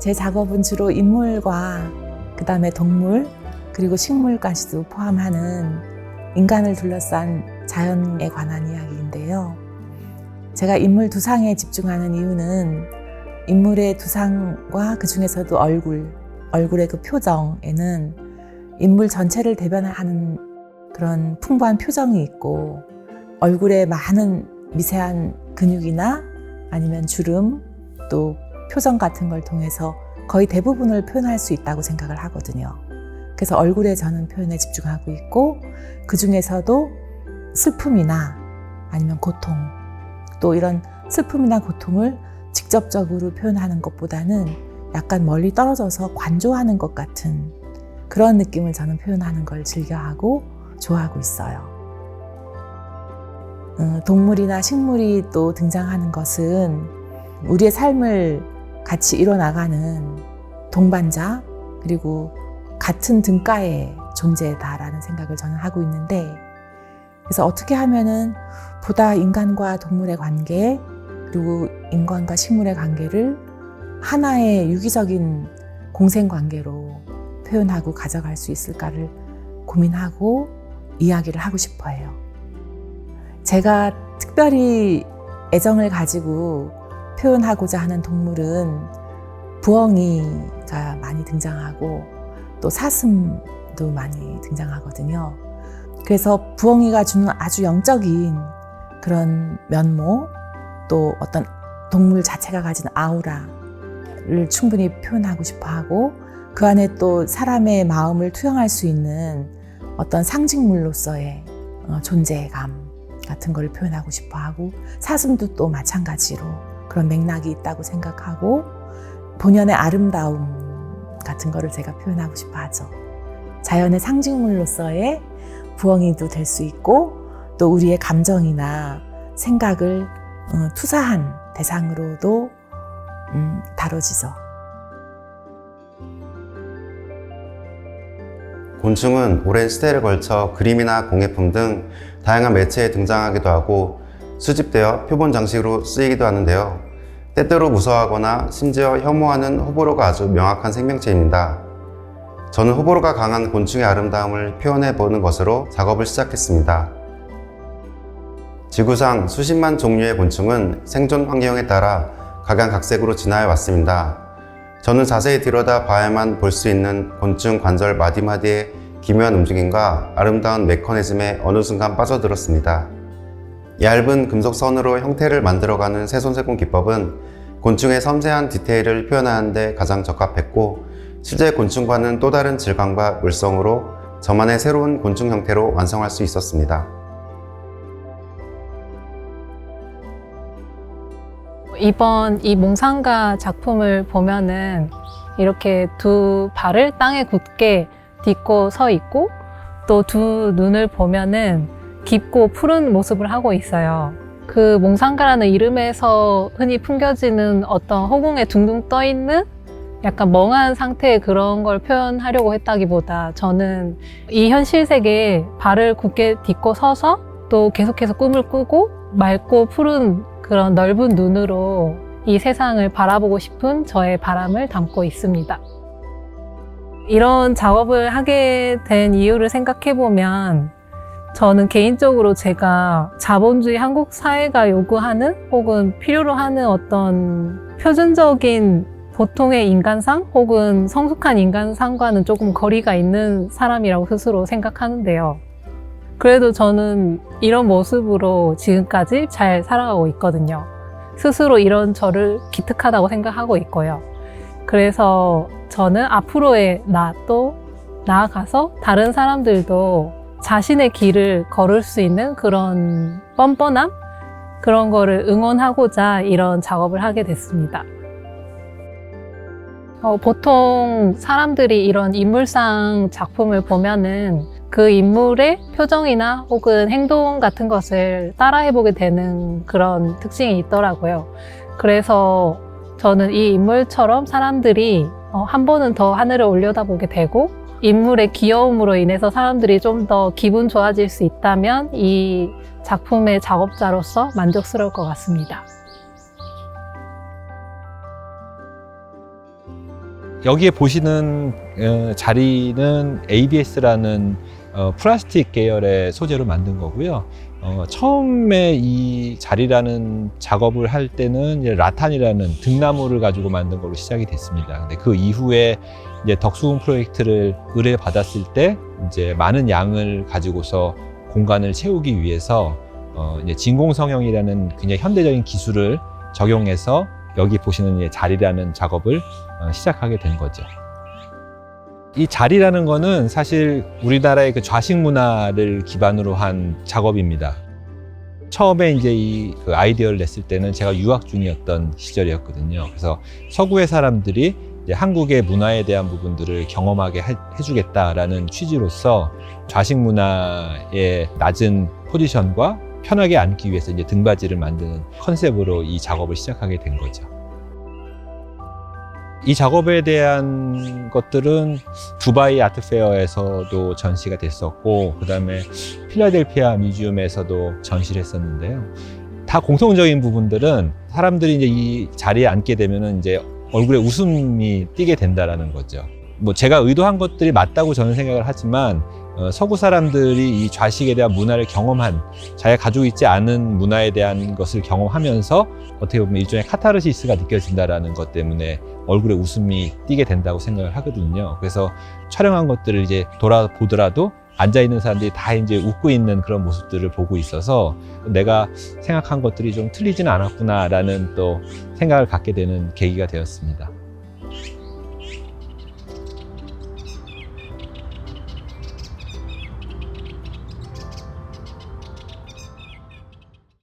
제 작업은 주로 인물과 그 다음에 동물 그리고 식물까지도 포함하는 인간을 둘러싼 자연에 관한 이야기인데요. 제가 인물 두상에 집중하는 이유는 인물의 두상과 그 중에서도 얼굴의 그 표정에는 인물 전체를 대변하는 그런 풍부한 표정이 있고 얼굴에 많은 미세한 근육이나 아니면 주름 또 표정 같은 걸 통해서 거의 대부분을 표현할 수 있다고 생각을 하거든요. 그래서 얼굴에 저는 표현에 집중하고 있고 그 중에서도 슬픔이나 아니면 고통 또 이런 슬픔이나 고통을 직접적으로 표현하는 것보다는 약간 멀리 떨어져서 관조하는 것 같은 그런 느낌을 저는 표현하는 걸 즐겨하고 좋아하고 있어요. 동물이나 식물이 또 등장하는 것은 우리의 삶을 같이 이뤄나가는 동반자 그리고 같은 등가의 존재다라는 생각을 저는 하고 있는데 그래서 어떻게 하면은 보다 인간과 동물의 관계 그리고 인간과 식물의 관계를 하나의 유기적인 공생관계로 표현하고 가져갈 수 있을까를 고민하고 이야기를 하고 싶어 해요. 제가 특별히 애정을 가지고 표현하고자 하는 동물은 부엉이가 많이 등장하고 또 사슴도 많이 등장하거든요. 그래서 부엉이가 주는 아주 영적인 그런 면모 또 어떤 동물 자체가 가진 아우라를 충분히 표현하고 싶어 하고 그 안에 또 사람의 마음을 투영할 수 있는 어떤 상징물로서의 존재감 같은 걸 표현하고 싶어 하고 사슴도 또 마찬가지로 그런 맥락이 있다고 생각하고 본연의 아름다움 같은 거를 제가 표현하고 싶어 하죠. 자연의 상징물로서의 부엉이도 될 수 있고 또 우리의 감정이나 생각을 투사한 대상으로도 다뤄지죠. 곤충은 오랜 시대를 걸쳐 그림이나 공예품 등 다양한 매체에 등장하기도 하고 수집되어 표본 장식으로 쓰이기도 하는데요. 때때로 무서워하거나 심지어 혐오하는 호불호가 아주 명확한 생명체입니다. 저는 호불호가 강한 곤충의 아름다움을 표현해보는 것으로 작업을 시작했습니다. 지구상 수십만 종류의 곤충은 생존 환경에 따라 각양각색으로 진화해 왔습니다. 저는 자세히 들여다봐야만 볼 수 있는 곤충 관절 마디마디의 기묘한 움직임과 아름다운 메커니즘에 어느 순간 빠져들었습니다. 얇은 금속 선으로 형태를 만들어가는 새손세공 기법은 곤충의 섬세한 디테일을 표현하는 데 가장 적합했고 실제 곤충과는 또 다른 질감과 물성으로 저만의 새로운 곤충 형태로 완성할 수 있었습니다. 이번 이 몽상가 작품을 보면은 이렇게 두 발을 땅에 굳게 딛고 서 있고 또 두 눈을 보면은 깊고 푸른 모습을 하고 있어요. 그 몽상가라는 이름에서 흔히 풍겨지는 어떤 허공에 둥둥 떠 있는 약간 멍한 상태의 그런 걸 표현하려고 했다기보다 저는 이 현실 세계에 발을 굳게 딛고 서서 또 계속해서 꿈을 꾸고 맑고 푸른 그런 넓은 눈으로 이 세상을 바라보고 싶은 저의 바람을 담고 있습니다. 이런 작업을 하게 된 이유를 생각해보면 저는 개인적으로 제가 자본주의 한국 사회가 요구하는 혹은 필요로 하는 어떤 표준적인 보통의 인간상 혹은 성숙한 인간상과는 조금 거리가 있는 사람이라고 스스로 생각하는데요. 그래도 저는 이런 모습으로 지금까지 잘 살아가고 있거든요. 스스로 이런 저를 기특하다고 생각하고 있고요. 그래서 저는 앞으로의 나 또 나아가서 다른 사람들도 자신의 길을 걸을 수 있는 그런 뻔뻔함? 그런 거를 응원하고자 이런 작업을 하게 됐습니다. 보통 사람들이 이런 인물상 작품을 보면은 그 인물의 표정이나 혹은 행동 같은 것을 따라해보게 되는 그런 특징이 있더라고요. 그래서 저는 이 인물처럼 사람들이 한 번은 더 하늘을 올려다보게 되고 인물의 귀여움으로 인해서 사람들이 좀 더 기분 좋아질 수 있다면 이 작품의 작업자로서 만족스러울 것 같습니다. 여기에 보시는 자리는 ABS라는 플라스틱 계열의 소재로 만든 거고요. 처음에 이 자리라는 작업을 할 때는 이제 라탄이라는 등나무를 가지고 만든 걸로 시작이 됐습니다. 근데 그 이후에 이제 덕수궁 프로젝트를 의뢰받았을 때 이제 많은 양을 가지고서 공간을 채우기 위해서 이제 진공성형이라는 굉장히 현대적인 기술을 적용해서 여기 보시는 이제 자리라는 작업을 시작하게 된 거죠. 이 자리라는 거는 사실 우리나라의 그 좌식 문화를 기반으로 한 작업입니다. 처음에 이제 그 아이디어를 냈을 때는 제가 유학 중이었던 시절이었거든요. 그래서 서구의 사람들이 이제 한국의 문화에 대한 부분들을 경험하게 해주겠다라는 취지로서 좌식 문화의 낮은 포지션과 편하게 앉기 위해서 이제 등받이를 만드는 컨셉으로 이 작업을 시작하게 된 거죠. 이 작업에 대한 것들은 두바이 아트페어에서도 전시가 됐었고, 그 다음에 필라델피아 뮤지엄에서도 전시를 했었는데요. 다 공통적인 부분들은 사람들이 이제 이 자리에 앉게 되면은 이제 얼굴에 웃음이 띄게 된다라는 거죠. 뭐 제가 의도한 것들이 맞다고 저는 생각을 하지만 서구 사람들이 이 좌식에 대한 문화를 경험한, 자기가 가지고 있지 않은 문화에 대한 것을 경험하면서 어떻게 보면 일종의 카타르시스가 느껴진다라는 것 때문에 얼굴에 웃음이 띄게 된다고 생각을 하거든요. 그래서 촬영한 것들을 이제 돌아보더라도 앉아있는 사람들이 다 이제 웃고 있는 그런 모습들을 보고 있어서 내가 생각한 것들이 좀 틀리지는 않았구나라는 또 생각을 갖게 되는 계기가 되었습니다.